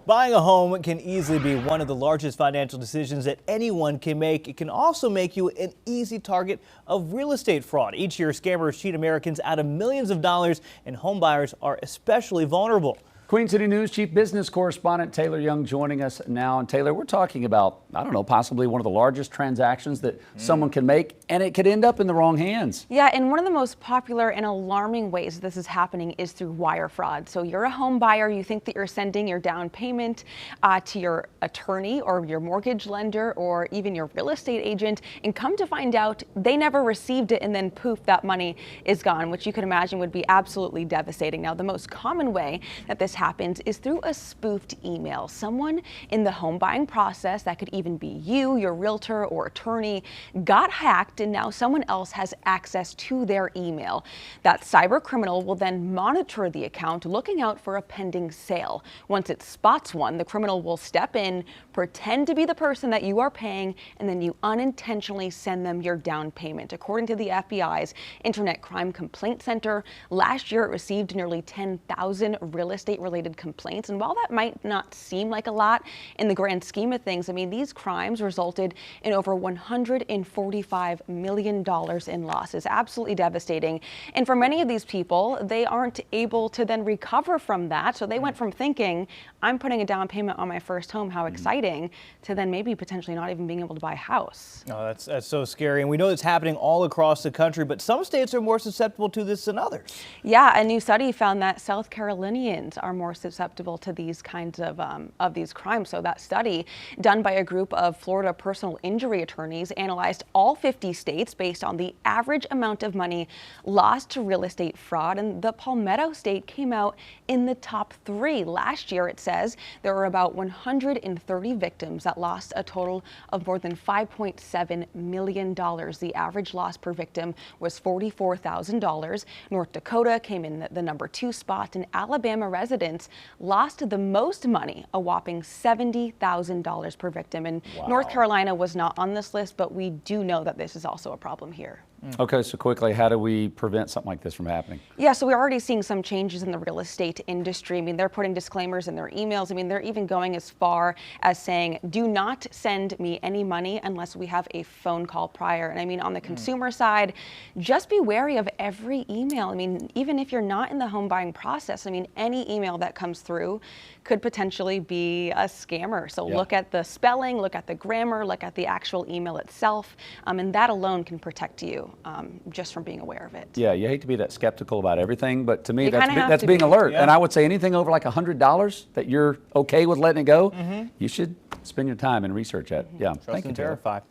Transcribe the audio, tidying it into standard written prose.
Buying a home can easily be one of the largest financial decisions that anyone can make. It can also make you an easy target of real estate fraud. Each year, scammers cheat Americans out of millions of dollars, and home buyers are especially vulnerable. Queen City News Chief Business Correspondent Taylor Young joining us now. And Taylor, we're talking about, I don't know, possibly one of the largest transactions that someone can make, and it could end up in the wrong hands. Yeah, and one of the most popular and alarming ways this is happening is through wire fraud. So you're a home buyer, you think that you're sending your down payment to your attorney or your mortgage lender or even your real estate agent, and come to find out they never received it, and then poof, that money is gone, which you can imagine would be absolutely devastating. Now, the most common way that this happens is through a spoofed email. Someone in the home buying process, that could even be you, your realtor or attorney, got hacked, and now someone else has access to their email. That cyber criminal will then monitor the account, looking out for a pending sale. Once it spots one, the criminal will step in, pretend to be the person that you are paying, and then you unintentionally send them your down payment. According to the FBI's Internet Crime Complaint Center, last year it received nearly 10,000 real estate related complaints. And while that might not seem like a lot in the grand scheme of things, I mean, these crimes resulted in over $145 million in losses. Absolutely devastating. And for many of these people, they aren't able to then recover from that. So they went from thinking, I'm putting a down payment on my first home, how exciting, to then maybe potentially not even being able to buy a house. Oh, that's so scary. And we know it's happening all across the country, but some states are more susceptible to this than others. Yeah, a new study found that South Carolinians are more susceptible to these kinds of these crimes. So that study, done by a group of Florida personal injury attorneys, analyzed all 50 states based on the average amount of money lost to real estate fraud, and the Palmetto State came out in the top 3. Last year, it says there were about 130 victims that lost a total of more than $5.7 million. The average loss per victim was $44,000. North Dakota came in the number 2 spot, and Alabama residents lost the most money, a whopping $70,000 per victim. And Wow. North Carolina was not on this list, but we do know that this is also a problem here. Okay, so quickly, how do we prevent something like this from happening? Yeah, so we're already seeing some changes in the real estate industry. I mean, they're putting disclaimers in their emails. I mean, they're even going as far as saying, do not send me any money unless we have a phone call prior. And I mean, on the consumer side, just be wary of every email. I mean, even if you're not in the home buying process, I mean, any email that comes through could potentially be a scammer. So look at the spelling, look at the grammar, look at the actual email itself, and that alone can protect you just from being aware of it. Yeah, you hate to be that skeptical about everything, but to me, You kinda have that's to being be. alert. Yeah. And I would say anything over like $100 that you're okay with letting it go, you should spend your time and research it. Yeah, Trust thank you, and Taylor. verify.